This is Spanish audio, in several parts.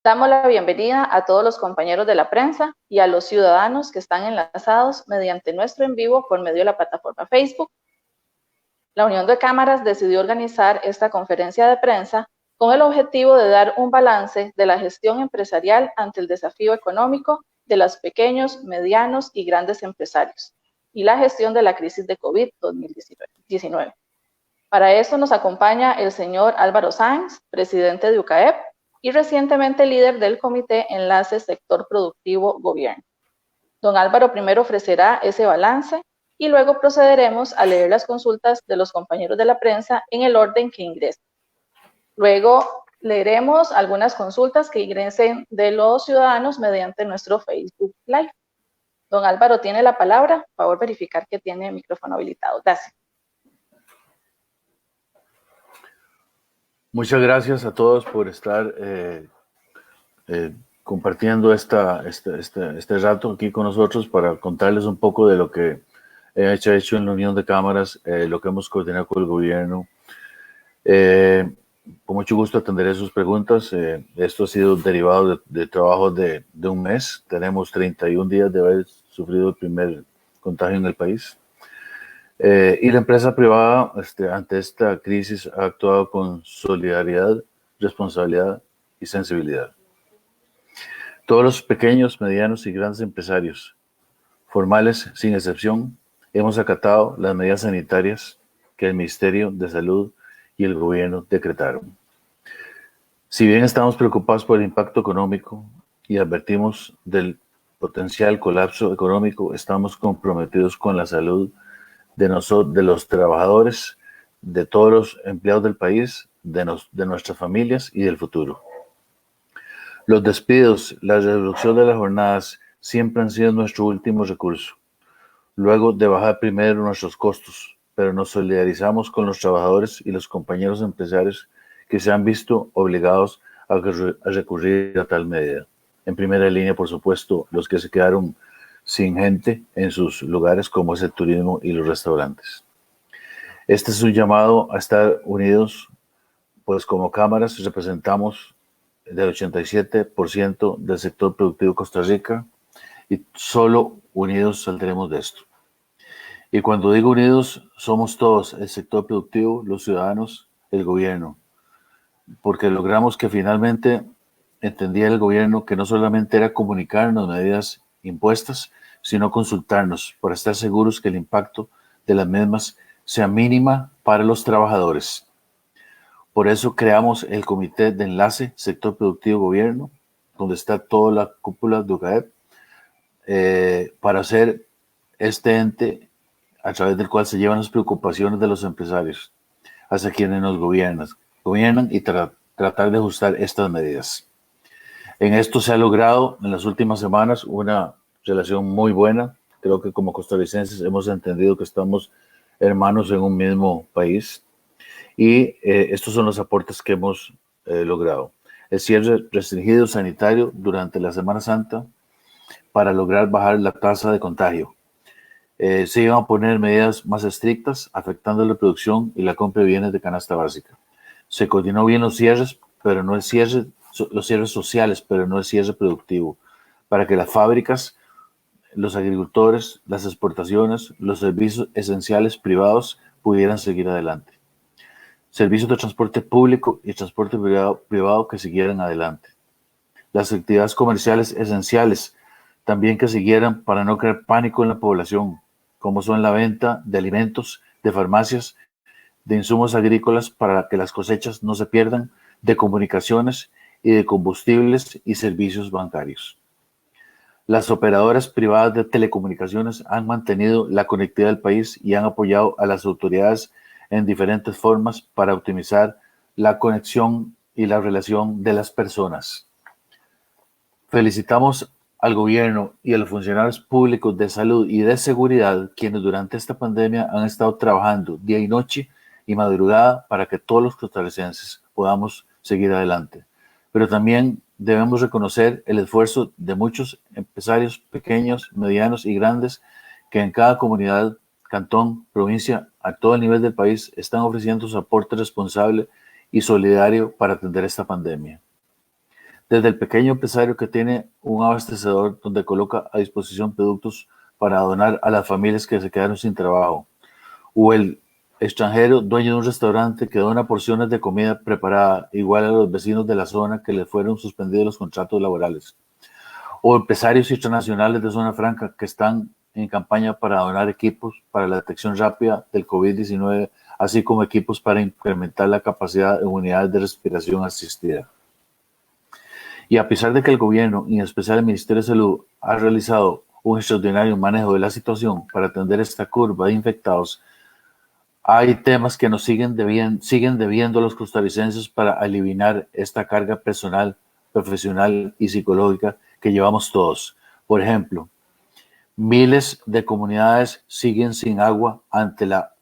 Damos la bienvenida a todos los compañeros de la prensa y a los ciudadanos que están enlazados mediante nuestro en vivo por medio de la plataforma Facebook. La Unión de Cámaras decidió organizar esta conferencia de prensa con el objetivo de dar un balance de la gestión empresarial ante el desafío económico de los pequeños, medianos y grandes empresarios y la gestión de la crisis de COVID-19. Para eso nos acompaña el señor Álvaro Sáenz, presidente de UCAEP y recientemente líder del Comité Enlace Sector Productivo Gobierno. Don Álvaro primero ofrecerá ese balance y luego procederemos a leer las consultas de los compañeros de la prensa en el orden que ingresen. Luego leeremos algunas consultas que ingresen de los ciudadanos mediante nuestro Facebook Live. Don Álvaro tiene la palabra. Por favor, verificar que tiene el micrófono habilitado. Gracias. Muchas gracias a todos por estar compartiendo este rato aquí con nosotros para contarles un poco de lo que he hecho en la Unión de Cámaras, lo que hemos coordinado con el gobierno. Con mucho gusto atenderé sus preguntas. Esto ha sido derivado de trabajo de un mes. Tenemos 31 días de haber sufrido el primer contagio en el país. Y la empresa privada, ante esta crisis, ha actuado con solidaridad, responsabilidad y sensibilidad. Todos los pequeños, medianos y grandes empresarios, formales sin excepción, hemos acatado las medidas sanitarias que el Ministerio de Salud y el gobierno decretaron. Si bien estamos preocupados por el impacto económico y advertimos del potencial colapso económico, estamos comprometidos con la salud de los trabajadores, de todos los empleados del país, de nuestras familias y del futuro. Los despidos, la reducción de las jornadas siempre han sido nuestro último recurso. Luego de bajar primero nuestros costos, pero nos solidarizamos con los trabajadores y los compañeros empresarios que se han visto obligados a recurrir a tal medida. En primera línea, por supuesto, los que se quedaron sin gente en sus lugares, como es el turismo y los restaurantes. Este es un llamado a estar unidos, pues como cámaras representamos del 87% del sector productivo de Costa Rica y solo unidos saldremos de esto. Y cuando digo unidos, somos todos, el sector productivo, los ciudadanos, el gobierno, porque logramos que finalmente entendía el gobierno que no solamente era comunicarnos medidas impuestas, sino consultarnos para estar seguros que el impacto de las mismas sea mínima para los trabajadores. Por eso creamos el Comité de Enlace Sector Productivo Gobierno, donde está toda la cúpula de UCAEP, para hacer este ente a través del cual se llevan las preocupaciones de los empresarios hacia quienes nos gobiernan y tratar de ajustar estas medidas. En esto se ha logrado en las últimas semanas una relación muy buena. Creo que como costarricenses hemos entendido que estamos hermanos en un mismo país y estos son los aportes que hemos logrado. El cierre restringido sanitario durante la Semana Santa para lograr bajar la tasa de contagio. Se iban a poner medidas más estrictas afectando la producción y la compra de bienes de canasta básica. Se coordinó bien los cierres, pero no el cierre, los cierres sociales, pero no el cierre productivo, para que las fábricas, los agricultores, las exportaciones, los servicios esenciales privados pudieran seguir adelante. Servicios de transporte público y transporte privado que siguieran adelante. Las actividades comerciales esenciales también que siguieran para no crear pánico en la población, como son la venta de alimentos, de farmacias, de insumos agrícolas para que las cosechas no se pierdan, de comunicaciones y de combustibles y servicios bancarios. Las operadoras privadas de telecomunicaciones han mantenido la conectividad del país y han apoyado a las autoridades en diferentes formas para optimizar la conexión y la relación de las personas. Felicitamos al gobierno y a los funcionarios públicos de salud y de seguridad quienes durante esta pandemia han estado trabajando día y noche y madrugada para que todos los costarricenses podamos seguir adelante. Pero también debemos reconocer el esfuerzo de muchos empresarios pequeños, medianos y grandes que en cada comunidad, cantón, provincia, a todo el nivel del país están ofreciendo su aporte responsable y solidario para atender esta pandemia. desde el pequeño empresario que tiene un abastecedor donde coloca a disposición productos para donar a las familias que se quedaron sin trabajo, o el extranjero dueño de un restaurante que dona porciones de comida preparada igual a los vecinos de la zona que le fueron suspendidos los contratos laborales, o empresarios internacionales de zona franca que están en campaña para donar equipos para la detección rápida del COVID-19, así como equipos para incrementar la capacidad de unidades de respiración asistida. Y a pesar de que el gobierno, y en especial el Ministerio de Salud, ha realizado un extraordinario manejo de la situación para atender esta curva de infectados, hay temas que nos siguen debiendo los costarricenses para eliminar esta carga personal, profesional y psicológica que llevamos todos. Por ejemplo, miles de comunidades siguen sin agua ante la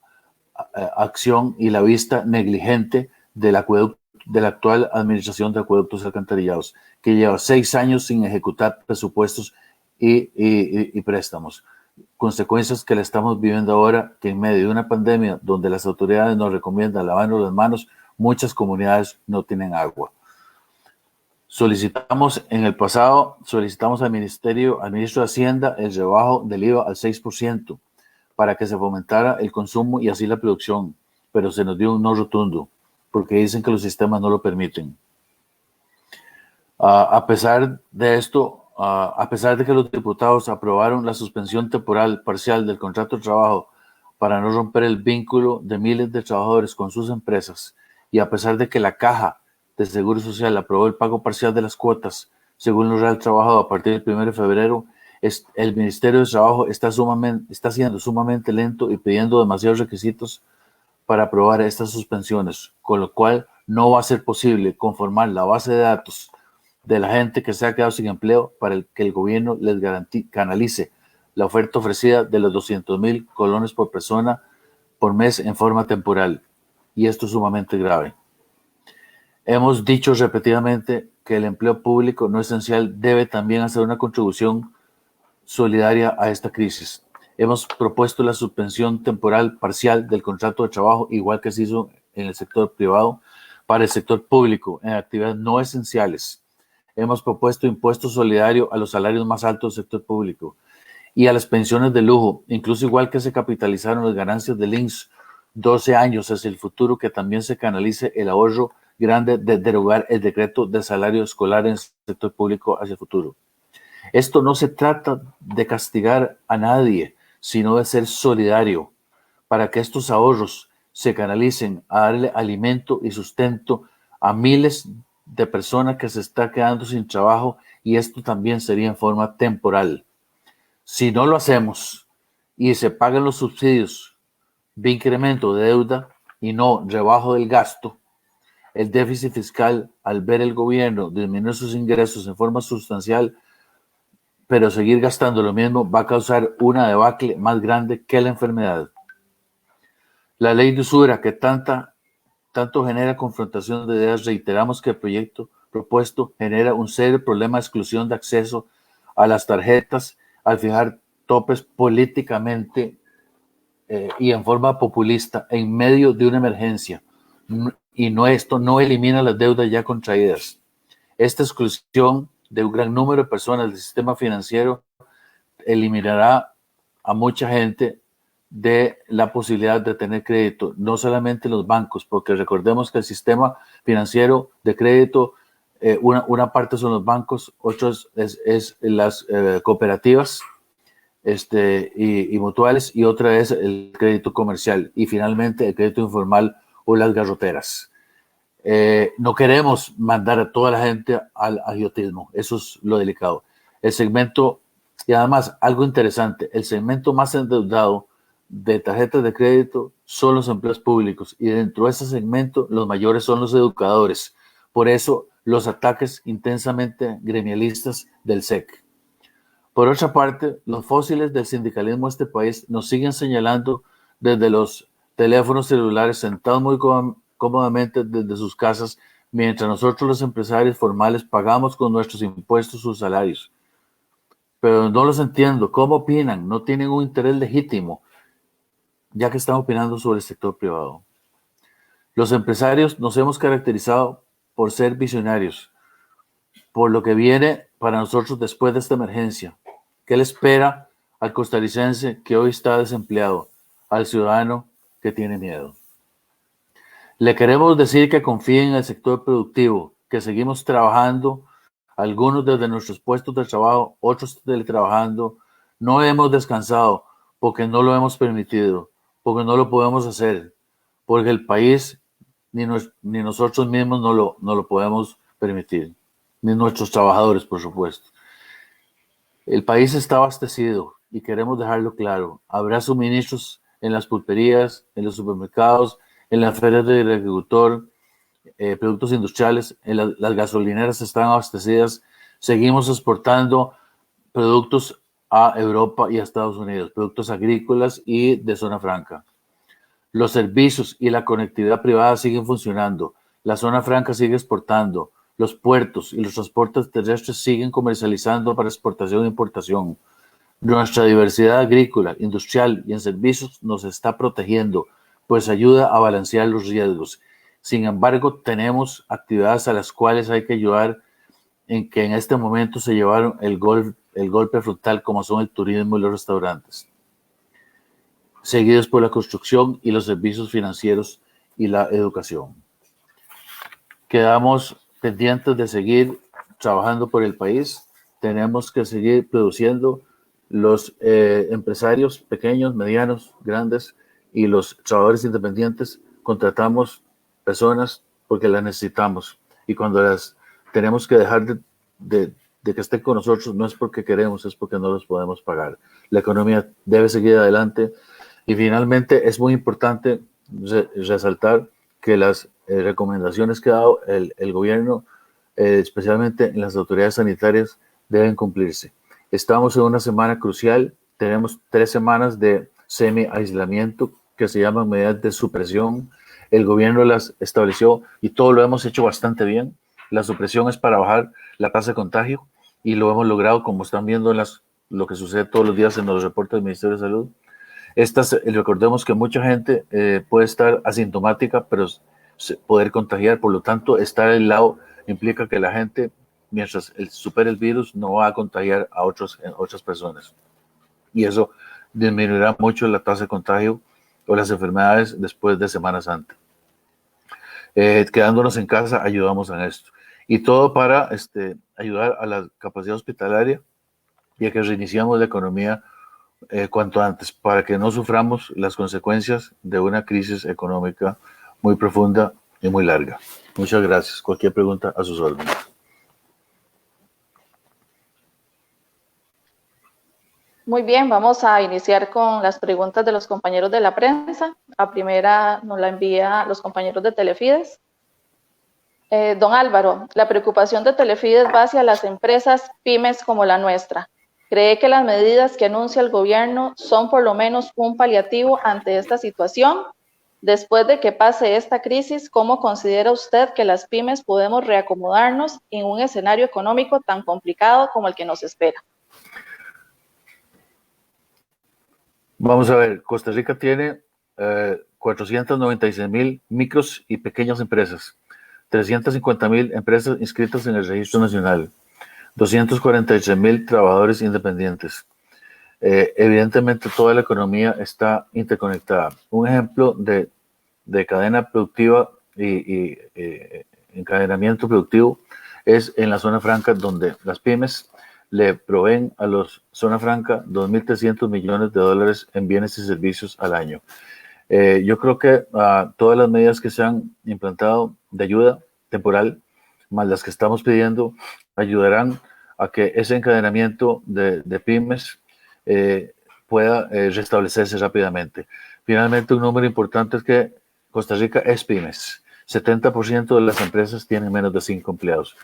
acción y la vista negligente de la actual Administración de Acueductos y Alcantarillados, que lleva 6 años sin ejecutar presupuestos y préstamos. Consecuencias que la estamos viviendo ahora, que en medio de una pandemia donde las autoridades nos recomiendan lavarnos las manos, muchas comunidades no tienen agua. En el pasado solicitamos al ministro de Hacienda el rebajo del IVA al 6% para que se fomentara el consumo y así la producción, pero se nos dio un no rotundo, porque dicen que los sistemas no lo permiten. A pesar de esto, a pesar de que los diputados aprobaron la suspensión temporal parcial del contrato de trabajo para no romper el vínculo de miles de trabajadores con sus empresas, y a pesar de que la Caja de Seguro Social aprobó el pago parcial de las cuotas, según lo real trabajado a partir del 1 de febrero, el Ministerio de Trabajo está siendo sumamente lento y pidiendo demasiados requisitos para aprobar estas suspensiones, con lo cual no va a ser posible conformar la base de datos de la gente que se ha quedado sin empleo para que el gobierno les canalice la oferta ofrecida de los 200,000 colones por persona por mes en forma temporal. Y esto es sumamente grave. Hemos dicho repetidamente que el empleo público no esencial debe también hacer una contribución solidaria a esta crisis. Hemos propuesto la suspensión temporal parcial del contrato de trabajo, igual que se hizo en el sector privado, para el sector público en actividades no esenciales. Hemos propuesto impuesto solidario a los salarios más altos del sector público y a las pensiones de lujo, incluso igual que se capitalizaron las ganancias del INSS 12 años hacia el futuro, que también se canalice el ahorro grande de derogar el decreto de salario escolar en el sector público hacia el futuro. Esto no se trata de castigar a nadie, sino de ser solidario para que estos ahorros se canalicen a darle alimento y sustento a miles de personas que se están quedando sin trabajo, y esto también sería en forma temporal. Si no lo hacemos y se pagan los subsidios de incremento de deuda y no rebajo del gasto, el déficit fiscal, al ver el gobierno disminuir sus ingresos en forma sustancial, pero seguir gastando lo mismo, va a causar una debacle más grande que la enfermedad. La ley de usura que tanto genera confrontación de ideas, reiteramos que el proyecto propuesto genera un serio problema de exclusión de acceso a las tarjetas al fijar topes políticamente y en forma populista en medio de una emergencia. Y esto no elimina las deudas ya contraídas. Esta exclusión de un gran número de personas del sistema financiero eliminará a mucha gente de la posibilidad de tener crédito, no solamente en los bancos, porque recordemos que el sistema financiero de crédito, una parte son los bancos, otros es las cooperativas y mutuales, y otra es el crédito comercial, y finalmente el crédito informal o las garroteras. No queremos mandar a toda la gente al agiotismo, eso es lo delicado. El segmento, y además algo interesante, el segmento más endeudado de tarjetas de crédito son los empleos públicos, y dentro de ese segmento los mayores son los educadores. Por eso los ataques intensamente gremialistas del SEC. Por otra parte, los fósiles del sindicalismo de este país nos siguen señalando desde los teléfonos celulares, sentados muy cómodamente desde sus casas, mientras nosotros los empresarios formales pagamos con nuestros impuestos sus salarios. Pero no los entiendo. ¿Cómo opinan? No tienen un interés legítimo, ya que están opinando sobre el sector privado. Los empresarios nos hemos caracterizado por ser visionarios, por lo que viene para nosotros después de esta emergencia. ¿Qué le espera al costarricense que hoy está desempleado, al ciudadano que tiene miedo? Le queremos decir que confíen en el sector productivo, que seguimos trabajando, algunos desde nuestros puestos de trabajo, otros teletrabajando. No hemos descansado porque no lo hemos permitido, porque no lo podemos hacer, porque el país ni nosotros mismos no lo podemos permitir, ni nuestros trabajadores, por supuesto. El país está abastecido y queremos dejarlo claro. Habrá suministros en las pulperías, en los supermercados, en las ferias del agricultor, productos industriales, las gasolineras están abastecidas. Seguimos exportando productos a Europa y a Estados Unidos, productos agrícolas y de zona franca. Los servicios y la conectividad privada siguen funcionando. La zona franca sigue exportando. Los puertos y los transportes terrestres siguen comercializando para exportación e importación. Nuestra diversidad agrícola, industrial y en servicios nos está protegiendo, pues ayuda a balancear los riesgos. Sin embargo, tenemos actividades a las cuales hay que ayudar en que en este momento se llevaron el golpe frontal, como son el turismo y los restaurantes, seguidos por la construcción y los servicios financieros y la educación. Quedamos pendientes de seguir trabajando por el país. Tenemos que seguir produciendo. Los empresarios pequeños, medianos, grandes y los trabajadores independientes contratamos personas porque las necesitamos, y cuando las tenemos que dejar de que estén con nosotros no es porque queremos, es porque no los podemos pagar. La economía debe seguir adelante. Y finalmente es muy importante resaltar que las recomendaciones que ha dado el gobierno, especialmente en las autoridades sanitarias, deben cumplirse. Estamos en una semana crucial. Tenemos 3 semanas de semi-aislamiento que se llaman medidas de supresión. El gobierno las estableció y todo lo hemos hecho bastante bien. La supresión es para bajar la tasa de contagio y lo hemos logrado, como están viendo en lo que sucede todos los días en los reportes del Ministerio de Salud. Recordemos que mucha gente puede estar asintomática, pero poder contagiar. Por lo tanto, estar aislado implica que la gente, mientras supere el virus, no va a contagiar a otras personas. Y eso disminuirá mucho la tasa de contagio o las enfermedades después de Semana Santa. Quedándonos en casa, ayudamos en esto. Y todo para ayudar a la capacidad hospitalaria y a que reiniciamos la economía cuanto antes, para que no suframos las consecuencias de una crisis económica muy profunda y muy larga. Muchas gracias. Cualquier pregunta a sus órdenes. Muy bien, vamos a iniciar con las preguntas de los compañeros de la prensa. La primera nos la envía los compañeros de Telefides. Don Álvaro, la preocupación de Telefides va hacia las empresas pymes como la nuestra. ¿Cree que las medidas que anuncia el gobierno son por lo menos un paliativo ante esta situación? Después de que pase esta crisis, ¿cómo considera usted que las pymes podemos reacomodarnos en un escenario económico tan complicado como el que nos espera? Vamos a ver, Costa Rica tiene 496,000 micros y pequeñas empresas, 350,000 empresas inscritas en el Registro Nacional, 243,000 trabajadores independientes. Evidentemente toda la economía está interconectada. Un ejemplo de cadena productiva y encadenamiento productivo es en la zona franca, donde las pymes le proveen a los zona franca 2.300 millones de dólares en bienes y servicios al año. Yo creo que todas las medidas que se han implantado de ayuda temporal, más las que estamos pidiendo, ayudarán a que ese encadenamiento de pymes pueda restablecerse rápidamente. Finalmente, un número importante es que Costa Rica es pymes. 70% de las empresas tienen menos de 5 empleados.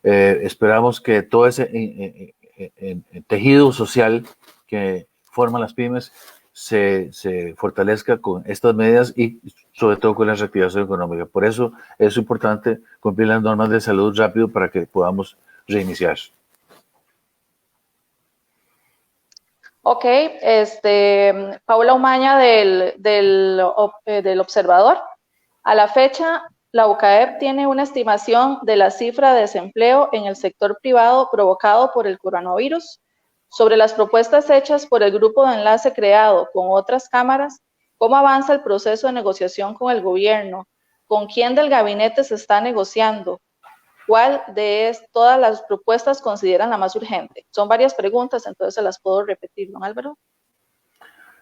Esperamos que todo ese tejido social que forman las pymes se fortalezca con estas medidas y sobre todo con la reactivación económica. Por eso es importante cumplir las normas de salud rápido para que podamos reiniciar. Ok, Paula Umaña del Observador. A la fecha, La UCAEP tiene una estimación de la cifra de desempleo en el sector privado provocado por el coronavirus. Sobre las propuestas hechas por el grupo de enlace creado con otras cámaras, ¿cómo avanza el proceso de negociación con el gobierno? ¿Con quién del gabinete se está negociando? ¿Cuál de todas las propuestas consideran la más urgente? Son varias preguntas, entonces se las puedo repetir, ¿no, Álvaro?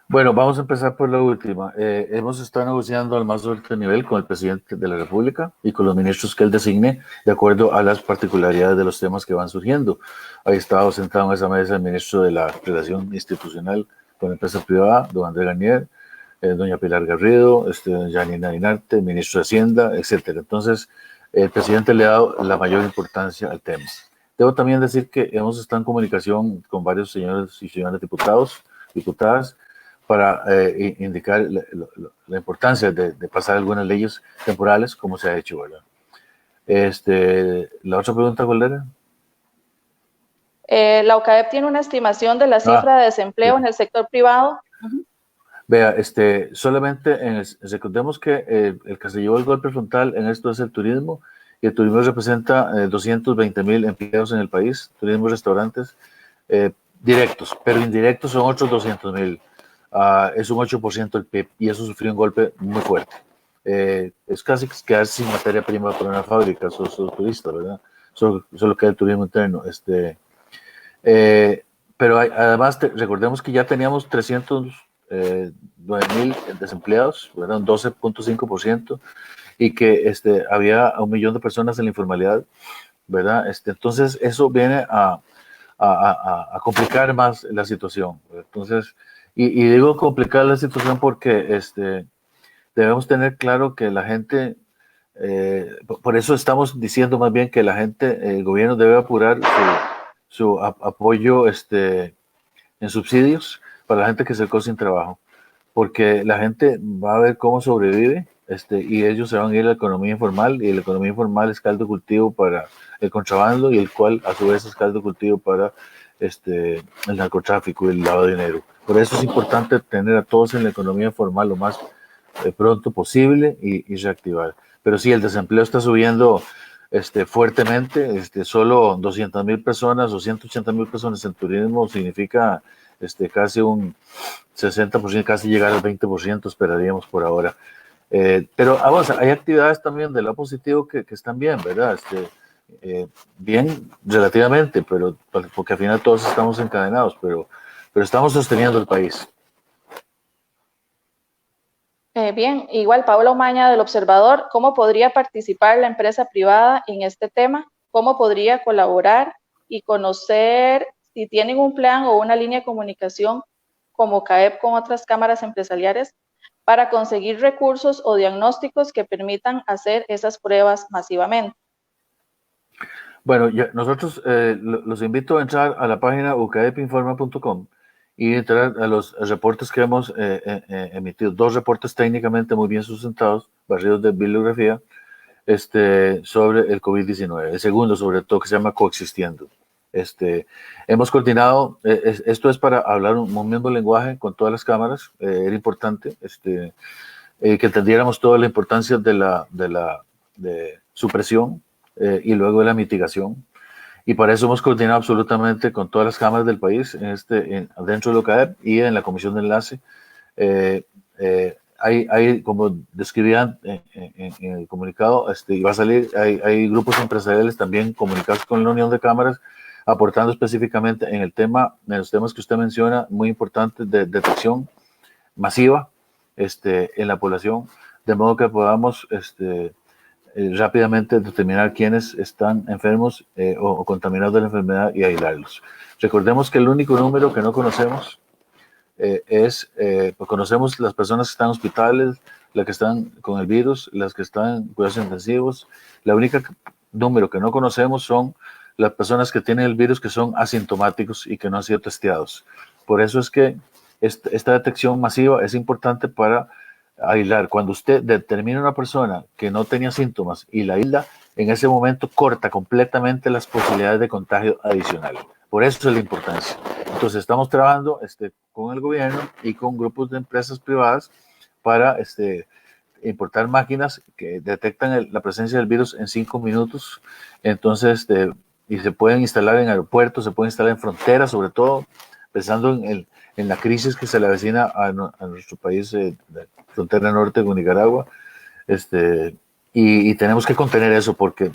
Bueno, vamos a empezar por la última. Hemos estado negociando al más alto nivel con el presidente de la República y con los ministros que él designe de acuerdo a las particularidades de los temas que van surgiendo. Ahí estaba sentado en esa mesa el ministro de la Relación Institucional con la empresa privada, don Andrés Garnier, doña Pilar Garrido, Janina Dinarte, ministro de Hacienda, etcétera. Entonces, el presidente le ha dado la mayor importancia al tema. Debo también decir que hemos estado en comunicación con varios señores y señoras diputadas, para indicar la importancia de pasar algunas leyes temporales, como se ha hecho, ¿verdad? La otra pregunta, ¿cuál era? La UCAEP tiene una estimación de la cifra de desempleo en el sector privado. Vea, solamente recordemos que el que se llevó el golpe frontal en esto es el turismo, y el turismo representa 220,000 empleos en el país, turismo y restaurantes directos, pero indirectos son otros 200,000. Es un 8% del PIB y eso sufrió un golpe muy fuerte. Es casi quedarse sin materia prima para una fábrica, sos turista, ¿verdad? Solo queda el turismo interno. Pero además recordemos que ya teníamos 309,000 desempleados, ¿verdad? Un 12.5%, y que había 1 millón de personas en la informalidad, ¿verdad? Entonces eso viene a complicar más la situación. Entonces, y digo complicar la situación porque debemos tener claro que la gente, por eso estamos diciendo más bien que la gente, el gobierno debe apurar su apoyo en subsidios para la gente que se quedó sin trabajo, porque la gente va a ver cómo sobrevive y ellos se van a ir a la economía informal, y la economía informal es caldo cultivo para el contrabando, y el cual a su vez es caldo cultivo para el narcotráfico y el lavado de dinero. Por eso es importante tener a todos en la economía formal lo más pronto posible y reactivar. Pero sí, el desempleo está subiendo fuertemente. Solo 200,000 personas o 180,000 personas en turismo significa casi un 60%, casi llegar al 20%, esperaríamos por ahora. Pero vamos, hay actividades también del lado positivo que están bien, ¿verdad? Bien relativamente, pero porque al final todos estamos encadenados, pero estamos sosteniendo el país. Bien, igual Paola Omaña del Observador, ¿cómo podría participar la empresa privada en este tema? ¿Cómo podría colaborar y conocer si tienen un plan o una línea de comunicación como CAEP con otras cámaras empresariales para conseguir recursos o diagnósticos que permitan hacer esas pruebas masivamente? Bueno, nosotros los invito a entrar a la página ucaepinforma.com y entrar a los reportes que hemos emitido. 2 reportes técnicamente muy bien sustentados, barridos de bibliografía, sobre el COVID-19. El segundo, sobre todo, que se llama Coexistiendo. Hemos coordinado, esto es para hablar un mismo lenguaje con todas las cámaras. Era importante que entendiéramos toda la importancia de supresión y luego de la mitigación. Y para eso hemos coordinado absolutamente con todas las cámaras del país, dentro de LOCAEP y en la comisión de enlace. Hay, como describían en el comunicado, y va a salir, hay grupos empresariales también comunicados con la Unión de Cámaras, aportando específicamente en los temas que usted menciona, muy importantes de detección masiva en la población, de modo que podamos rápidamente determinar quiénes están enfermos o contaminados de la enfermedad y aislarlos. Recordemos que el único número que no conocemos pues conocemos las personas que están en hospitales, las que están con el virus, las que están en cuidados intensivos. La única número que no conocemos son las personas que tienen el virus, que son asintomáticos y que no han sido testeados. Por eso es que esta detección masiva es importante para aislar. Cuando usted determina una persona que no tenía síntomas y la aísla, en ese momento corta completamente las posibilidades de contagio adicional. Por eso es la importancia. Entonces estamos trabajando con el gobierno y con grupos de empresas privadas para importar máquinas que detectan la presencia del virus en 5 minutos. Entonces, y se pueden instalar en aeropuertos, se pueden instalar en fronteras, sobre todo pensando en la crisis que se le avecina a nuestro país, de frontera norte con Nicaragua. Y tenemos que contener eso, porque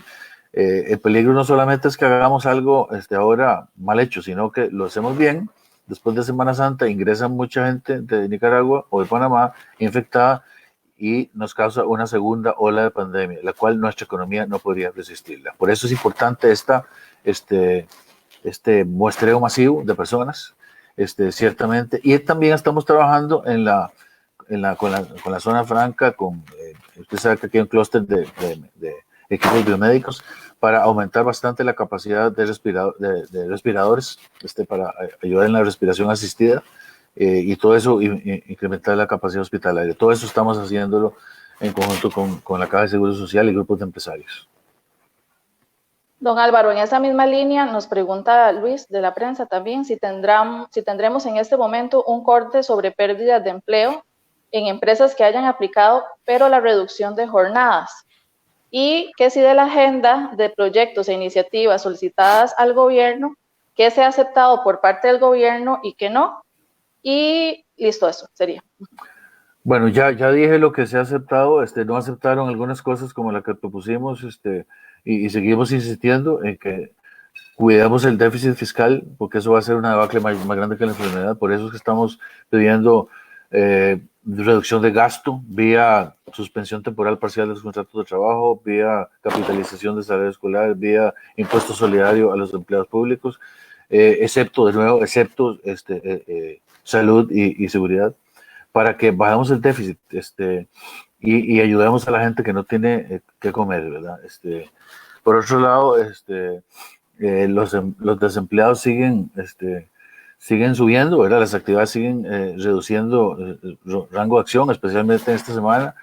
el peligro no solamente es que hagamos algo ahora mal hecho, sino que lo hacemos bien. Después de Semana Santa ingresa mucha gente de Nicaragua o de Panamá infectada y nos causa una segunda ola de pandemia, la cual nuestra economía no podría resistirla. Por eso es importante este muestreo masivo de personas, ciertamente. Y también estamos trabajando con la zona franca, usted sabe que aquí hay un clúster de equipos biomédicos para aumentar bastante la capacidad de respiradores, para ayudar en la respiración asistida, y todo eso, incrementar la capacidad hospitalaria. Todo eso estamos haciéndolo en conjunto con la Caja de Seguro Social y grupos de empresarios. Don Álvaro, en esa misma línea nos pregunta Luis de la prensa también si tendremos en este momento un corte sobre pérdidas de empleo en empresas que hayan aplicado, pero la reducción de jornadas. Y que si de la agenda de proyectos e iniciativas solicitadas al gobierno, qué se ha aceptado por parte del gobierno y qué no. Y listo, eso sería. Bueno, ya dije lo que se ha aceptado. No aceptaron algunas cosas como la que propusimos, y seguimos insistiendo en que cuidemos el déficit fiscal, porque eso va a ser una debacle más grande que la enfermedad. Por eso es que estamos pidiendo reducción de gasto vía suspensión temporal parcial de los contratos de trabajo, vía capitalización de salario escolar, vía impuesto solidario a los empleados públicos, excepto salud y seguridad, para que bajemos el déficit, y ayudemos a la gente que no tiene que comer, ¿verdad? Por otro lado, los desempleados siguen subiendo, ¿verdad? Las actividades siguen reduciendo rango de acción, especialmente en esta semana,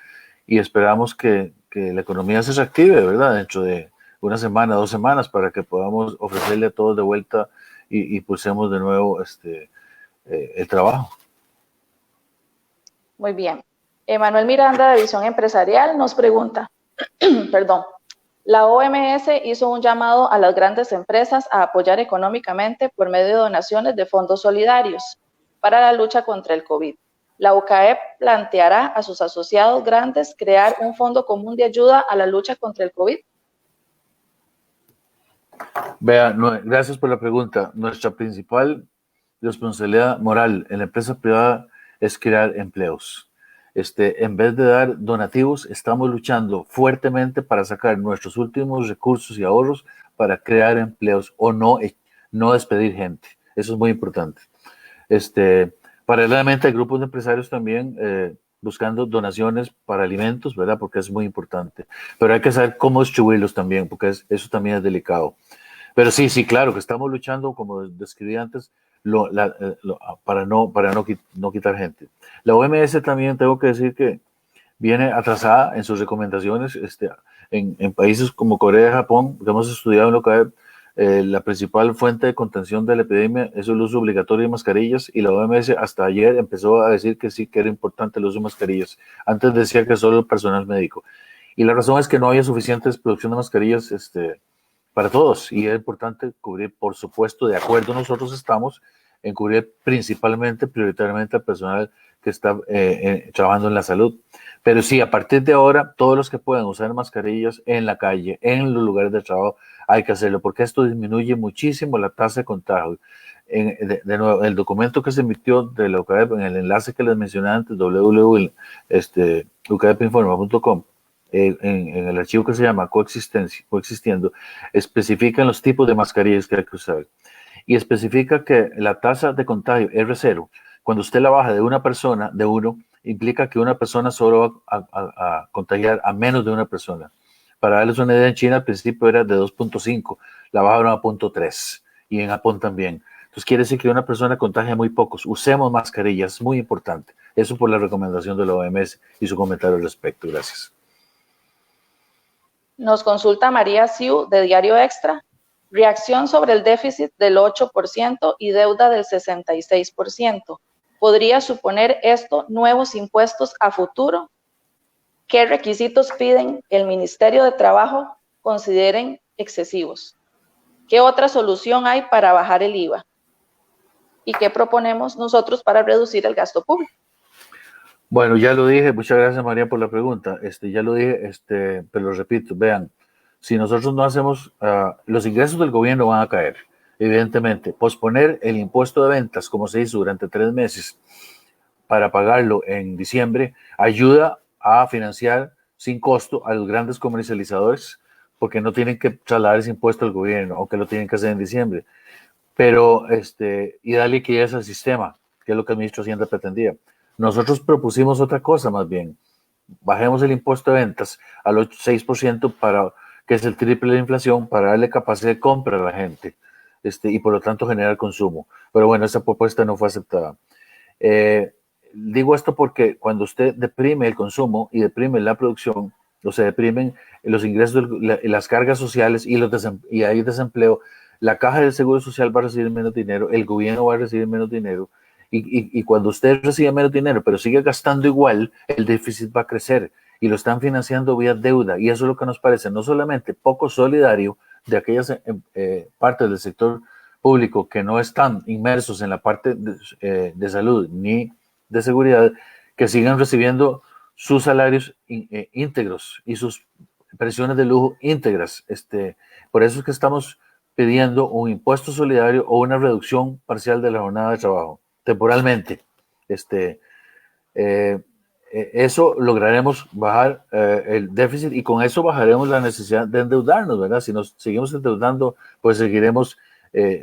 y esperamos que la economía se reactive, ¿verdad? Dentro de una semana, 2 semanas, para que podamos ofrecerle a todos de vuelta y pulsemos de nuevo el trabajo. Muy bien. Emanuel Miranda, de Visión Empresarial, nos pregunta, perdón, la OMS hizo un llamado a las grandes empresas a apoyar económicamente por medio de donaciones de fondos solidarios para la lucha contra el COVID. La UCAEP planteará a sus asociados grandes crear un fondo común de ayuda a la lucha contra el COVID. Vea, gracias por la pregunta. Nuestra principal responsabilidad moral en la empresa privada es crear empleos. En vez de dar donativos, estamos luchando fuertemente para sacar nuestros últimos recursos y ahorros para crear empleos o no despedir gente. Eso es muy importante. Paralelamente hay grupos de empresarios también buscando donaciones para alimentos, ¿verdad? Porque es muy importante. Pero hay que saber cómo distribuirlos también, porque eso también es delicado. Pero sí, claro, que estamos luchando, como describí antes, para no quitar gente. La OMS también, tengo que decir que viene atrasada en sus recomendaciones, en países como Corea y Japón, que hemos estudiado en lo que la principal fuente de contención de la epidemia es el uso obligatorio de mascarillas, y la OMS hasta ayer empezó a decir que sí, que era importante el uso de mascarillas. Antes decía que solo el personal médico. Y la razón es que no había suficientes producción de mascarillas para todos, y es importante cubrir, por supuesto, de acuerdo nosotros estamos en cubrir principalmente, prioritariamente al personal que está trabajando en la salud. Pero sí, a partir de ahora, todos los que puedan usar mascarillas en la calle, en los lugares de trabajo, hay que hacerlo, porque esto disminuye muchísimo la tasa de contagio. De nuevo, el documento que se emitió de la UCAEP, en el enlace que les mencioné antes, www.ucaepinforma.com, en el archivo que se llama Coexistiendo, especifican los tipos de mascarillas que hay que usar. Y especifica que la tasa de contagio R0, cuando usted la baja de una persona, de uno, implica que una persona solo va a contagiar a menos de una persona. Para darles una idea, en China al principio era de 2.5, la bajaron a 0.3, y en Japón también. Entonces quiere decir que una persona contagia muy pocos. Usemos mascarillas, muy importante. Eso por la recomendación de la OMS y su comentario al respecto. Gracias. Nos consulta María Siu, de Diario Extra. Reacción sobre el déficit del 8% y deuda del 66%. ¿Podría suponer esto nuevos impuestos a futuro? ¿Qué requisitos piden el Ministerio de Trabajo consideren excesivos? ¿Qué otra solución hay para bajar el IVA? ¿Y qué proponemos nosotros para reducir el gasto público? Bueno, ya lo dije, muchas gracias María por la pregunta. Ya lo dije, pero lo repito, vean, si nosotros no hacemos, los ingresos del gobierno van a caer, evidentemente. Posponer el impuesto de ventas, como se hizo durante 3 meses, para pagarlo en diciembre, ayuda a financiar sin costo a los grandes comercializadores, porque no tienen que trasladar ese impuesto al gobierno, aunque lo tienen que hacer en diciembre. Pero, y dar liquidez al sistema, que es lo que el ministro de Hacienda pretendía. Nosotros propusimos otra cosa más bien. Bajemos el impuesto de ventas al 6%, que es el triple de la inflación, para darle capacidad de compra a la gente y por lo tanto generar consumo. Pero bueno, esa propuesta no fue aceptada. Digo esto porque cuando usted deprime el consumo y deprime la producción, o se deprimen los ingresos, las cargas sociales y hay desempleo, la caja del Seguro Social va a recibir menos dinero, el gobierno va a recibir menos dinero, y cuando usted recibe menos dinero, pero sigue gastando igual, el déficit va a crecer y lo están financiando vía deuda. Y eso es lo que nos parece no solamente poco solidario de aquellas partes del sector público que no están inmersos en la parte de salud ni de seguridad, que sigan recibiendo sus salarios íntegros y sus pensiones de lujo íntegras. Por eso es que estamos pidiendo un impuesto solidario o una reducción parcial de la jornada de trabajo temporalmente. Eso lograremos bajar el déficit y con eso bajaremos la necesidad de endeudarnos, ¿verdad? Si nos seguimos endeudando, pues seguiremos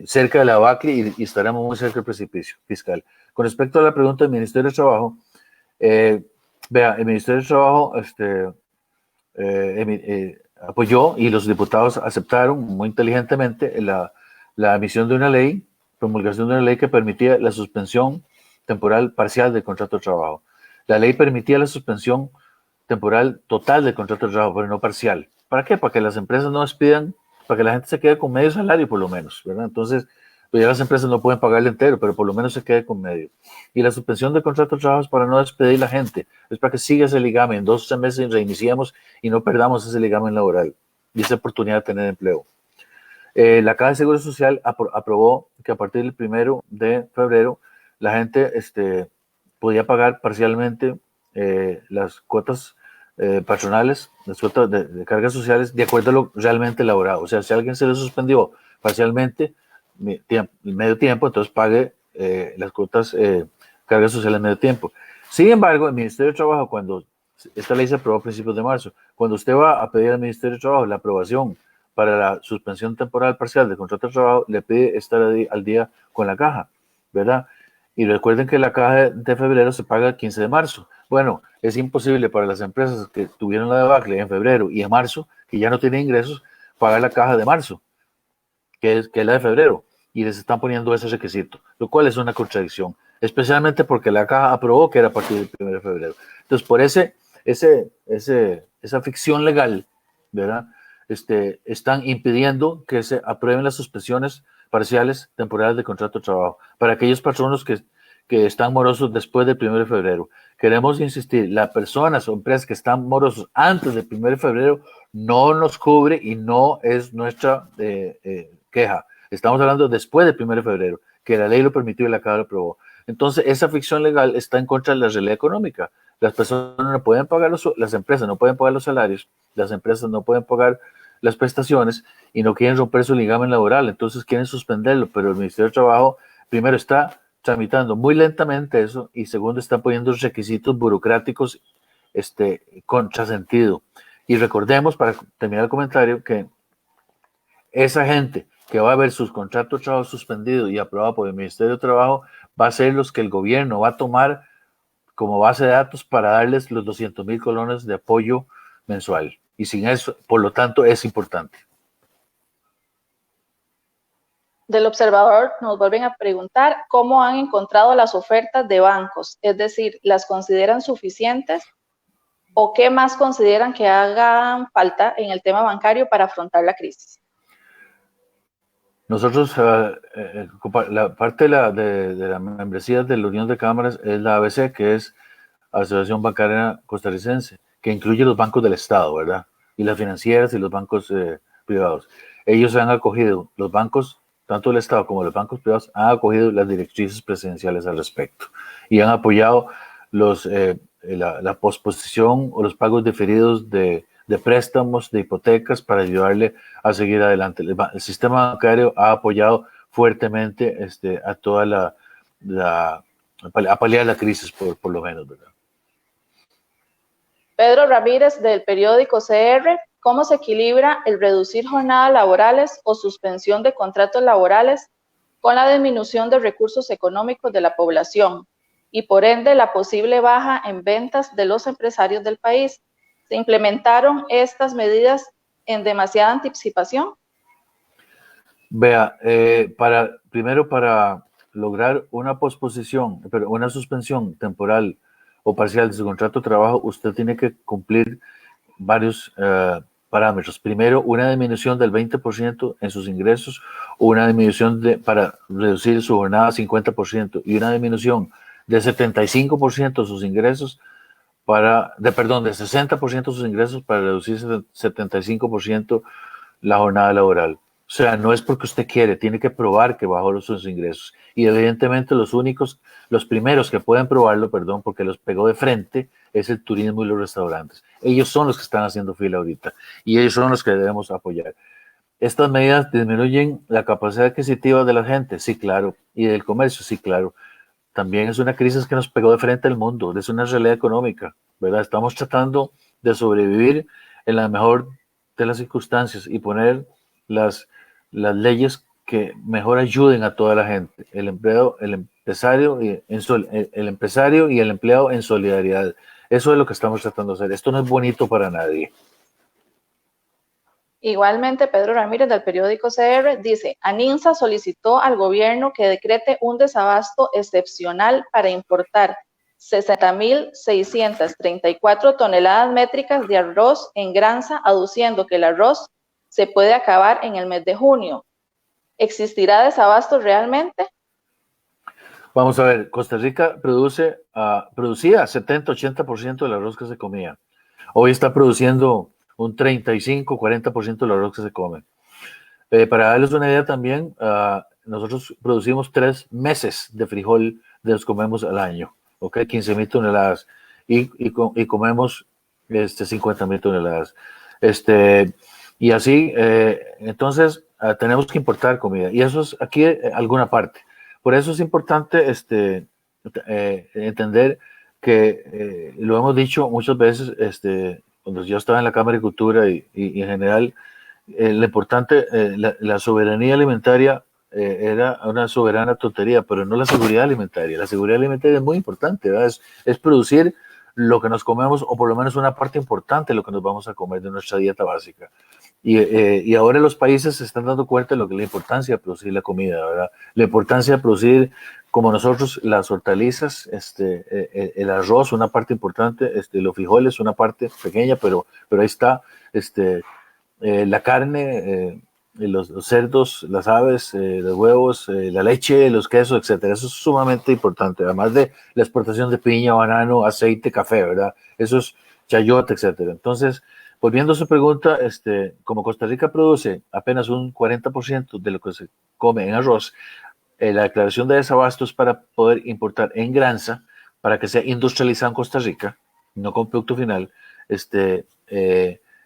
cerca de la debacle y estaremos muy cerca del precipicio fiscal. Con respecto a la pregunta del Ministerio de Trabajo, vea, el Ministerio de Trabajo apoyó y los diputados aceptaron muy inteligentemente la emisión de una ley, promulgación de una ley que permitía la suspensión temporal parcial del contrato de trabajo. La ley permitía la suspensión temporal total del contrato de trabajo, pero no parcial. ¿Para qué? Para que las empresas no despidan, para que la gente se quede con medio salario por lo menos, ¿verdad? Entonces, pues ya las empresas no pueden pagarle entero, pero por lo menos se quede con medio. Y la suspensión del contrato de trabajo es para no despedir la gente, es para que siga ese ligamen. En 2 o 3 meses reiniciemos y no perdamos ese ligamen laboral y esa oportunidad de tener empleo. La Caja de Seguro Social aprobó que a partir del 1 de febrero la gente podía pagar parcialmente las cuotas patronales, las cuotas de cargas sociales, de acuerdo a lo realmente elaborado. O sea, si a alguien se le suspendió parcialmente, medio tiempo, entonces pague las cuotas cargas sociales medio tiempo. Sin embargo, el Ministerio de Trabajo, cuando esta ley se aprobó a principios de marzo, cuando usted va a pedir al Ministerio de Trabajo la aprobación para la suspensión temporal parcial del contrato de trabajo, le pide estar al día con la caja, ¿verdad? Y recuerden que la caja de febrero se paga el 15 de marzo. Bueno, es imposible para las empresas que tuvieron la debacle en febrero y en marzo, que ya no tienen ingresos, pagar la caja de marzo, que es la de febrero, y les están poniendo ese requisito, lo cual es una contradicción, especialmente porque la caja aprobó que era a partir del 1 de febrero. Entonces, por esa ficción legal, ¿verdad? Están impidiendo que se aprueben las suspensiones parciales temporales de contrato de trabajo para aquellos patronos que están morosos después del 1 de febrero. Queremos insistir, las personas o empresas que están morosos antes del 1 de febrero no nos cubre y no es nuestra queja. Estamos hablando después del 1 de febrero, que la ley lo permitió y la Cámara lo aprobó. Entonces, esa ficción legal está en contra de la realidad económica. Las personas no pueden pagar, las empresas no pueden pagar los salarios, las empresas no pueden pagar las prestaciones y no quieren romper su ligamen laboral, entonces quieren suspenderlo, pero el Ministerio de Trabajo, primero, está tramitando muy lentamente eso y segundo, está poniendo requisitos burocráticos contrasentido. Y recordemos, para terminar el comentario, que esa gente que va a ver sus contratos de trabajo suspendidos y aprobados por el Ministerio de Trabajo va a ser los que el gobierno va a tomar como base de datos para darles los 200,000 colones de apoyo mensual. Y sin eso, por lo tanto, es importante. Del observador nos vuelven a preguntar cómo han encontrado las ofertas de bancos, es decir, ¿las consideran suficientes o qué más consideran que hagan falta en el tema bancario para afrontar la crisis? Nosotros, la parte de la membresía de la Unión de Cámaras es la ABC, que es Asociación Bancaria Costarricense, que incluye los bancos del Estado, ¿verdad? Y las financieras y los bancos privados. Ellos han acogido, los bancos, tanto el Estado como los bancos privados, han acogido las directrices presidenciales al respecto y han apoyado la posposición o los pagos diferidos de préstamos, de hipotecas para ayudarle a seguir adelante. El sistema bancario ha apoyado fuertemente a toda a paliar la crisis, por lo menos, ¿verdad? Pedro Ramírez, del periódico CR, ¿cómo se equilibra el reducir jornadas laborales o suspensión de contratos laborales con la disminución de recursos económicos de la población y por ende la posible baja en ventas de los empresarios del país? ¿Se implementaron estas medidas en demasiada anticipación? Vea, primero para lograr una posposición, pero una suspensión temporal o parcial de su contrato de trabajo, usted tiene que cumplir varios parámetros. Primero, una disminución del 20% en sus ingresos, o una disminución para reducir su jornada a 50%, y una disminución de 75% de sus ingresos de 60% de sus ingresos para reducir 75% la jornada laboral. O sea, no es porque usted quiere, tiene que probar que bajó sus ingresos. Y evidentemente los primeros que pueden probarlo, porque los pegó de frente, es el turismo y los restaurantes. Ellos son los que están haciendo fila ahorita y ellos son los que debemos apoyar. ¿Estas medidas disminuyen la capacidad adquisitiva de la gente? Sí, claro. ¿Y del comercio? Sí, claro. También es una crisis que nos pegó de frente al mundo, es una realidad económica, ¿verdad? Estamos tratando de sobrevivir en la mejor de las circunstancias y poner las leyes que mejor ayuden a toda la gente, el empresario y el empleado en solidaridad. Eso es lo que estamos tratando de hacer. Esto no es bonito para nadie. Igualmente, Pedro Ramírez, del periódico CR, dice, ANINSA solicitó al gobierno que decrete un desabasto excepcional para importar 60.634 toneladas métricas de arroz en Granza, aduciendo que el arroz se puede acabar en el mes de junio. ¿Existirá desabasto realmente? Vamos a ver, Costa Rica producía 70-80% del arroz que se comía. Hoy está produciendo un 35-40% del arroz que se come. Para darles una idea también, nosotros producimos 3 meses de frijol de los comemos al año, ¿ok? 15,000 toneladas y comemos 50,000 toneladas. Y así, entonces, tenemos que importar comida y eso es aquí alguna parte. Por eso es importante entender que lo hemos dicho muchas veces, cuando yo estaba en la Cámara de Agricultura y en general, lo importante, la soberanía alimentaria era una soberana tontería, pero no la seguridad alimentaria. La seguridad alimentaria es muy importante, ¿verdad? Es producir lo que nos comemos o por lo menos una parte importante de lo que nos vamos a comer de nuestra dieta básica. Y ahora los países se están dando cuenta de lo que es la importancia de producir la comida, ¿verdad? La importancia de producir, como nosotros, las hortalizas, el arroz, una parte importante, los frijoles, una parte pequeña, pero ahí está, la carne, los cerdos, las aves, los huevos, la leche, los quesos, etcétera. Eso es sumamente importante, además de la exportación de piña, banano, aceite, café, ¿verdad? Eso es chayote, etcétera. Entonces, volviendo a su pregunta, como Costa Rica produce apenas un 40% de lo que se come en arroz, la declaración de desabasto es para poder importar en Granza, para que sea industrializado en Costa Rica, no con producto final,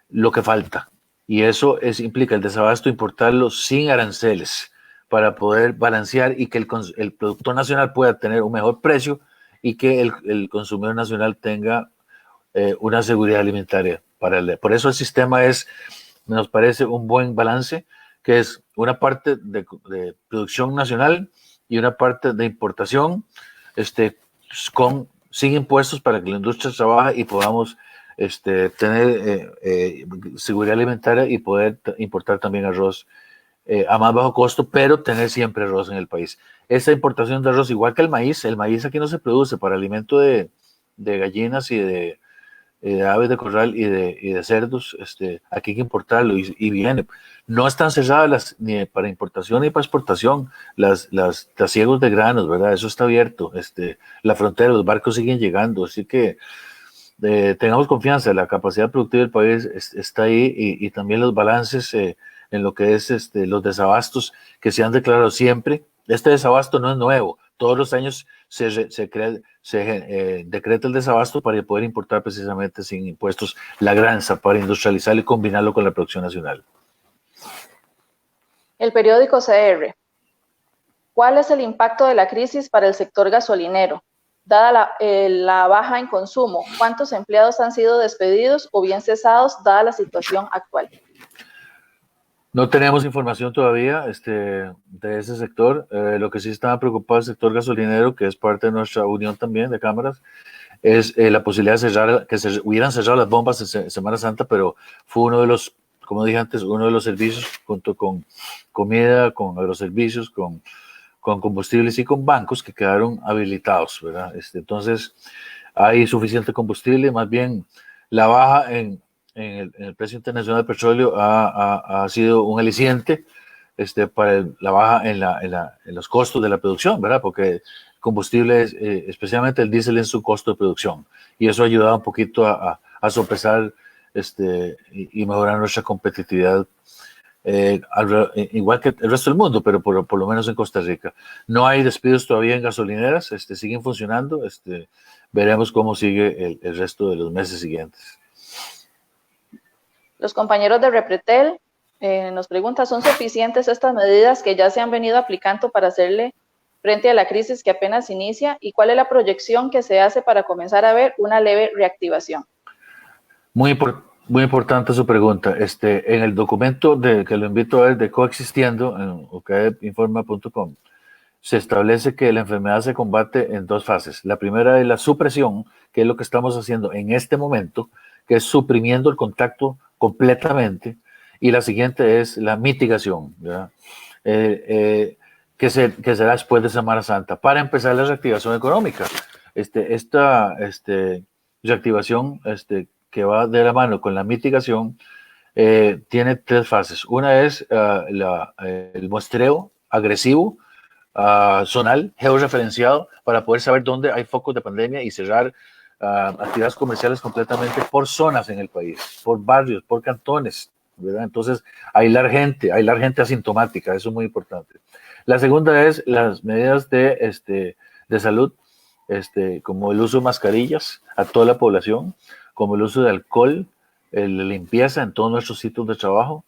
lo que falta. Y eso implica el desabasto, importarlo sin aranceles para poder balancear y que el productor nacional pueda tener un mejor precio y que el consumidor nacional tenga una seguridad alimentaria. Por eso el sistema nos parece un buen balance, que es una parte de producción nacional y una parte de importación sin impuestos para que la industria trabaje y podamos tener seguridad alimentaria y poder importar también arroz a más bajo costo, pero tener siempre arroz en el país. Esa importación de arroz, igual que el maíz aquí no se produce para alimento de gallinas y de aves de corral y de cerdos, aquí hay que importarlo y viene. No están cerradas ni para importación ni para exportación las trasiegos de granos, ¿verdad? Eso está abierto. La frontera, los barcos siguen llegando, así que tengamos confianza, la capacidad productiva del país está ahí y también los balances en lo que es los desabastos que se han declarado siempre. Este desabasto no es nuevo, todos los años se decreta el desabasto para poder importar precisamente sin impuestos la granza, para industrializar y combinarlo con la producción nacional. El periódico CR. ¿Cuál es el impacto de la crisis para el sector gasolinero? Dada la baja en consumo, ¿cuántos empleados han sido despedidos o bien cesados dada la situación actual? No tenemos información todavía de ese sector. Lo que sí estaba preocupado el sector gasolinero, que es parte de nuestra unión también de cámaras, es la posibilidad de cerrar, que se hubieran cerrado las bombas en Semana Santa, pero fue uno de los, como dije antes, uno de los servicios junto con comida, con agroservicios, con combustibles y con bancos que quedaron habilitados, ¿verdad? Entonces, hay suficiente combustible, más bien la baja en el precio internacional del petróleo ha sido un aliciente para la baja en los costos de la producción, ¿verdad? Porque combustible, especialmente el diésel, en su costo de producción. Y eso ha ayudado un poquito a sopesar y mejorar nuestra competitividad. Igual que el resto del mundo, pero por lo menos en Costa Rica. No hay despidos todavía en gasolineras, siguen funcionando, veremos cómo sigue el resto de los meses siguientes. Los compañeros de Repretel nos preguntan, ¿son suficientes estas medidas que ya se han venido aplicando para hacerle frente a la crisis que apenas inicia? ¿Y cuál es la proyección que se hace para comenzar a ver una leve reactivación? Muy importante su pregunta. En el documento que lo invito a ver de Coexistiendo, en ucaepinforma.com, se establece que la enfermedad se combate en dos fases. La primera es la supresión, que es lo que estamos haciendo en este momento, que es suprimiendo el contacto completamente, y la siguiente es la mitigación, ¿verdad? Que será después de Semana Santa, para empezar la reactivación económica. Esta reactivación que va de la mano con la mitigación tiene tres fases. Una es el muestreo agresivo, zonal, georreferenciado, para poder saber dónde hay focos de pandemia y cerrar actividades comerciales completamente por zonas en el país, por barrios, por cantones, ¿verdad? Entonces, aislar gente asintomática, eso es muy importante. La segunda es las medidas de salud, como el uso de mascarillas a toda la población, como el uso de alcohol, la limpieza en todos nuestros sitios de trabajo.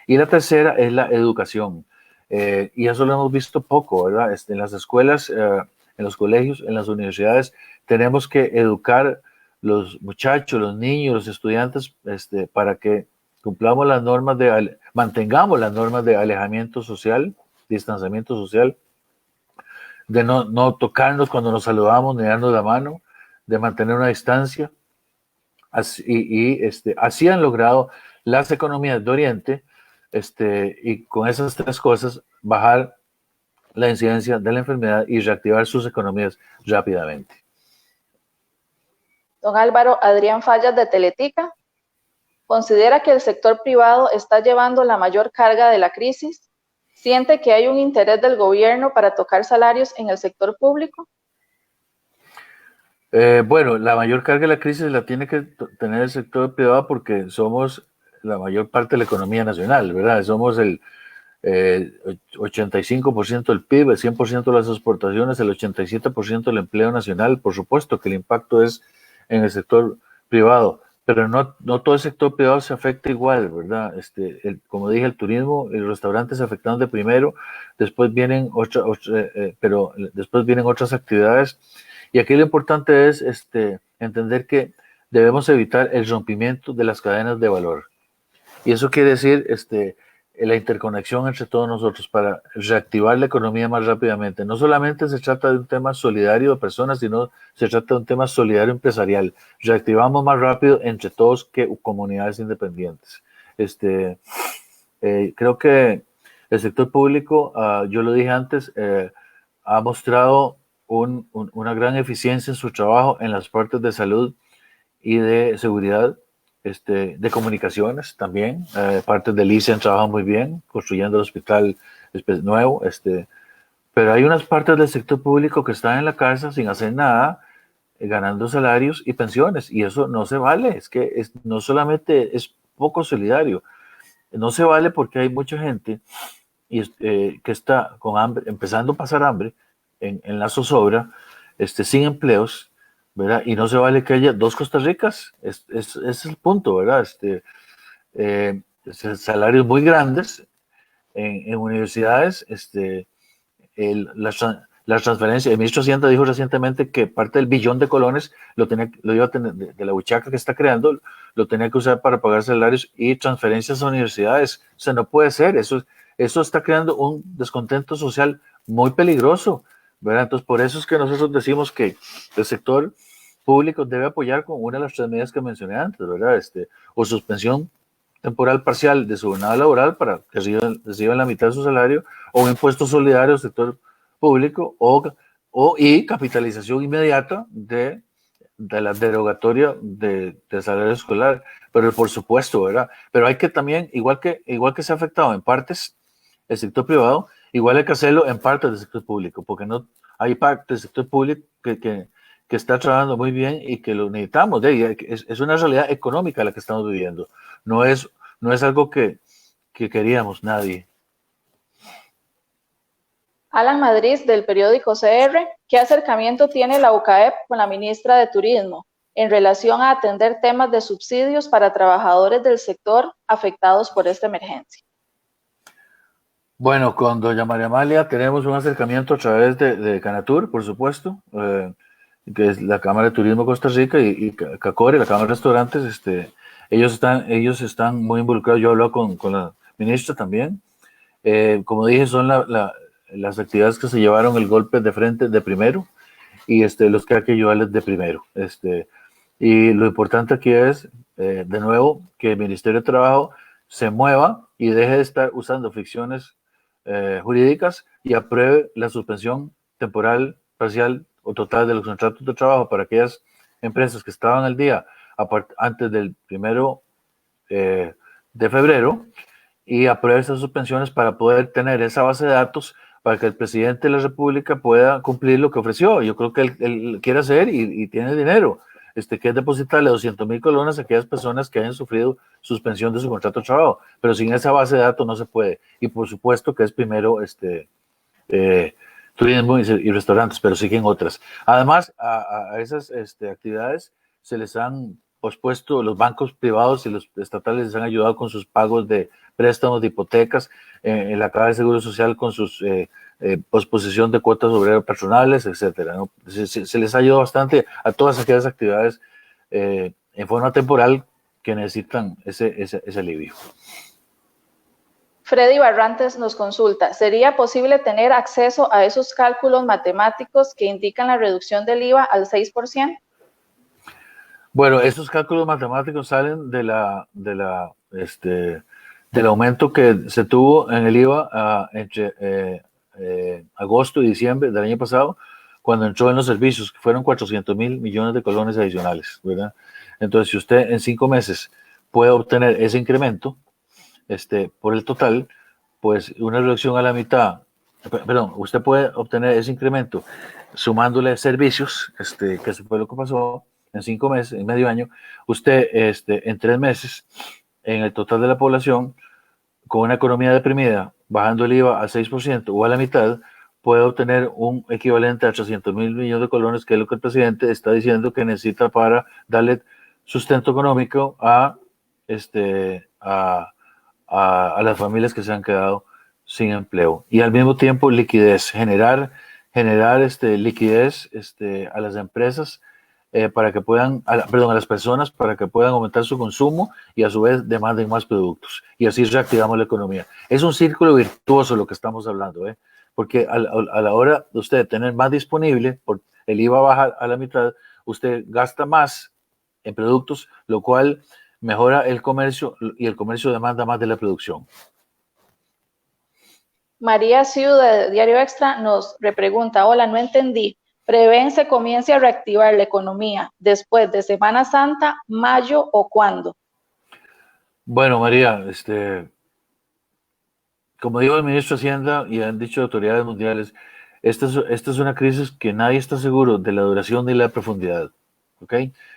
Y la tercera es la educación. Y eso lo hemos visto poco, ¿verdad? En las escuelas, en los colegios, en las universidades, tenemos que educar los muchachos, los niños, los estudiantes, para que cumplamos las normas mantengamos las normas de alejamiento social, distanciamiento social, de no tocarnos cuando nos saludamos, ni darnos la mano, de mantener una distancia. Así han logrado las economías de Oriente, y con esas tres cosas bajar la incidencia de la enfermedad y reactivar sus economías rápidamente. Don Álvaro Adrián Fallas de Teletica, ¿considera que el sector privado está llevando la mayor carga de la crisis? ¿Siente que hay un interés del gobierno para tocar salarios en el sector público? Bueno, la mayor carga de la crisis la tiene que tener el sector privado porque somos la mayor parte de la economía nacional, ¿verdad? Somos el 85% del PIB, el 100% de las exportaciones, el 87% del empleo nacional. Por supuesto que el impacto es en el sector privado, pero no todo el sector privado se afecta igual, ¿verdad? Como dije, el turismo y los restaurantes se afectan de primero, después vienen después vienen otras actividades. Y aquí lo importante es entender que debemos evitar el rompimiento de las cadenas de valor. Y eso quiere decir la interconexión entre todos nosotros para reactivar la economía más rápidamente. No solamente se trata de un tema solidario de personas, sino se trata de un tema solidario empresarial. Reactivamos más rápido entre todos que comunidades independientes. Creo que el sector público, yo lo dije antes, ha mostrado una gran eficiencia en su trabajo en las partes de salud y de seguridad, de comunicaciones también. Partes del ICE han trabajado muy bien construyendo el hospital nuevo, pero hay unas partes del sector público que están en la casa sin hacer nada, ganando salarios y pensiones, y eso no se vale. Es que no solamente es poco solidario, no se vale porque hay mucha gente que está con hambre, empezando a pasar hambre en la zozobra, sin empleos, ¿verdad? Y no se vale que haya dos Costa Ricas, es el punto, ¿verdad? Salarios muy grandes en universidades, las transferencias. El ministro de Hacienda dijo recientemente que parte del billón de colones lo iba a tener de la huichaca que está creando, lo tenía que usar para pagar salarios y transferencias a universidades. O sea, no puede ser. Eso está creando un descontento social muy peligroso, ¿verdad? Entonces, por eso es que nosotros decimos que el sector público debe apoyar con una de las tres medidas que mencioné antes, ¿verdad? O suspensión temporal parcial de su jornada laboral para que reciban la mitad de su salario, o un impuesto solidario al sector público, y capitalización inmediata de la derogatoria del salario escolar. Pero por supuesto, ¿verdad? Pero hay que también, igual que se ha afectado en partes el sector privado, igual hay que hacerlo en partes del sector público, porque no hay partes del sector público que está trabajando muy bien y que lo necesitamos. Es una realidad económica la que estamos viviendo. No es algo que queríamos nadie. Alan Madrid, del periódico CR, ¿qué acercamiento tiene la UCAEP con la ministra de Turismo en relación a atender temas de subsidios para trabajadores del sector afectados por esta emergencia? Bueno, con doña María Amalia tenemos un acercamiento a través de Canatur, por supuesto, que es la Cámara de Turismo de Costa Rica, y CACORE, la Cámara de Restaurantes. Ellos están muy involucrados. Yo he hablado con la ministra también. Como dije, son las actividades que se llevaron el golpe de frente de primero, y los que hay que ayudarles de primero. Y lo importante aquí es, de nuevo, que el Ministerio de Trabajo se mueva y deje de estar usando ficciones jurídicas y apruebe la suspensión temporal, parcial o total de los contratos de trabajo para aquellas empresas que estaban al día antes del 1 de febrero, y apruebe esas suspensiones para poder tener esa base de datos para que el presidente de la República pueda cumplir lo que ofreció. Yo creo que él quiere hacer y tiene dinero, que es depositarle 200,000 colones a aquellas personas que hayan sufrido suspensión de su contrato de trabajo, pero sin esa base de datos no se puede. Y por supuesto que es primero turismo y restaurantes, pero siguen otras. Además, a esas actividades se les han pospuesto, los bancos privados y los estatales les han ayudado con sus pagos de préstamos, de hipotecas, en la Caja de Seguro Social con sus posposición de cuotas obreras patronales, etcétera, ¿no? Se les ha ayudado bastante a todas aquellas actividades en forma temporal que necesitan ese alivio. Freddy Barrantes nos consulta, ¿sería posible tener acceso a esos cálculos matemáticos que indican la reducción del IVA al 6%? Bueno, esos cálculos matemáticos salen del aumento que se tuvo en el IVA entre agosto y diciembre del año pasado, cuando entró en los servicios, que fueron 400,000 millones de colones adicionales, ¿verdad? Entonces, si usted en 5 meses puede obtener ese incremento, por el total, pues una reducción a la mitad, perdón, usted puede obtener ese incremento sumándole servicios, que eso fue lo que pasó en 5 meses, en medio año. Usted, en 3 meses, en el total de la población, con una economía deprimida, bajando el IVA al 6% o a la mitad, puede obtener un equivalente a 300,000 millones de colones, que es lo que el presidente está diciendo que necesita para darle sustento económico a las familias que se han quedado sin empleo. Y al mismo tiempo liquidez, generar liquidez a las empresas, para que puedan, a las personas, para que puedan aumentar su consumo y a su vez demanden más productos. Y así reactivamos la economía. Es un círculo virtuoso lo que estamos hablando, porque a la hora de usted tener más disponible, por el IVA baja a la mitad, usted gasta más en productos, lo cual mejora el comercio, y el comercio demanda más de la producción. María Siu, de Diario Extra, nos repregunta, hola, no entendí, ¿prevén se comience a reactivar la economía después de Semana Santa, mayo o cuándo? Bueno, María, como dijo el ministro de Hacienda y han dicho autoridades mundiales, esta es una crisis que nadie está seguro de la duración ni la profundidad. ¿Ok?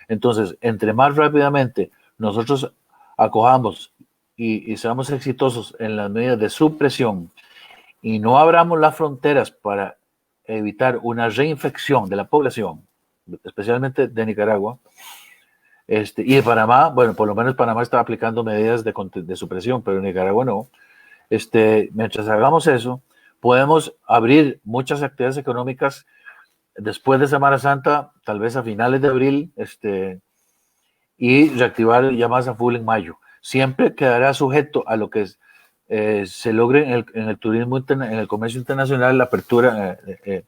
Entonces, entre más rápidamente nosotros acojamos y seamos exitosos en las medidas de supresión y no abramos las fronteras para evitar una reinfección de la población, especialmente de Nicaragua, y de Panamá, bueno, por lo menos Panamá está aplicando medidas de supresión, pero Nicaragua no. Mientras hagamos eso, podemos abrir muchas actividades económicas después de Semana Santa, tal vez a finales de abril, y reactivar ya más a full en mayo. Siempre quedará sujeto a lo que se logre en el turismo, en el comercio internacional, la apertura, en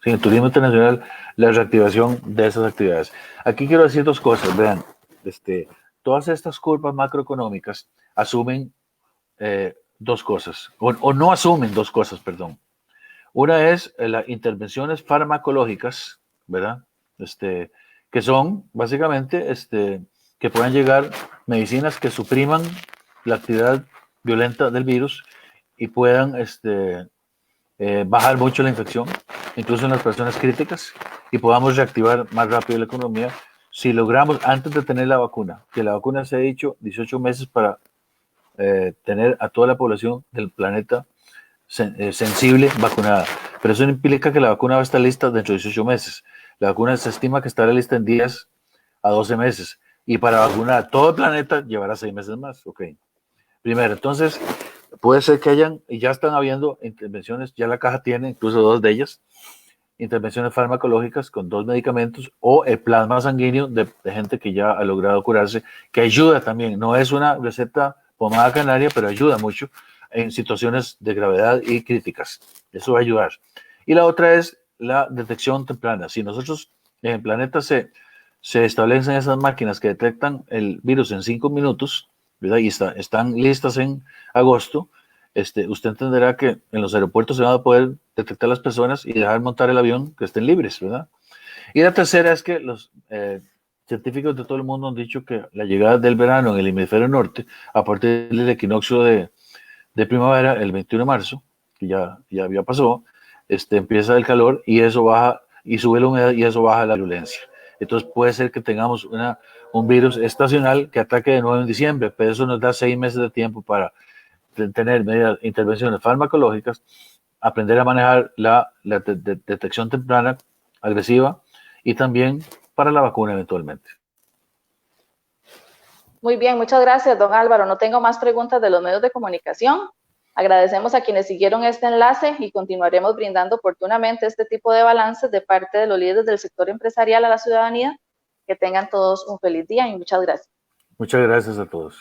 el turismo internacional, la reactivación de esas actividades. Aquí quiero decir dos cosas, vean, todas estas curvas macroeconómicas asumen dos cosas, o no asumen dos cosas, perdón. Una es las intervenciones farmacológicas, ¿verdad? Que son básicamente que puedan llegar medicinas que supriman la actividad violenta del virus y puedan bajar mucho la infección, incluso en las personas críticas, y podamos reactivar más rápido la economía si logramos, antes de tener la vacuna, que la vacuna se ha dicho 18 meses para tener a toda la población del planeta sensible vacunada. Pero eso no implica que la vacuna va a estar lista dentro de 18 meses. La vacuna se estima que estará lista en 10 a 12 meses. Y para vacunar a todo el planeta llevará 6 meses más. Ok. Primero, entonces, puede ser que hayan, y ya están habiendo intervenciones, ya la caja tiene incluso 2 de ellas, intervenciones farmacológicas con 2 medicamentos o el plasma sanguíneo de gente que ya ha logrado curarse, que ayuda también. No es una receta pomada canaria, pero ayuda mucho en situaciones de gravedad y críticas. Eso va a ayudar. Y la otra es la detección temprana. Si nosotros en el planeta se establecen esas máquinas que detectan el virus en 5 minutos, ¿verdad? Y están listas en agosto, usted entenderá que en los aeropuertos se van a poder detectar las personas y dejar montar el avión que estén libres, ¿verdad? Y la tercera es que los científicos de todo el mundo han dicho que la llegada del verano en el hemisferio norte, a partir del equinoccio de primavera, el 21 de marzo, que ya pasó, empieza el calor y eso baja, y sube la humedad y eso baja la violencia. Entonces puede ser que tengamos un virus estacional que ataque de nuevo en diciembre, pero eso nos da 6 meses de tiempo para tener medidas, intervenciones farmacológicas, aprender a manejar la detección temprana agresiva y también para la vacuna eventualmente. Muy bien, muchas gracias, don Álvaro. No tengo más preguntas de los medios de comunicación. Agradecemos a quienes siguieron este enlace y continuaremos brindando oportunamente este tipo de balances de parte de los líderes del sector empresarial a la ciudadanía. Que tengan todos un feliz día y muchas gracias. Muchas gracias a todos.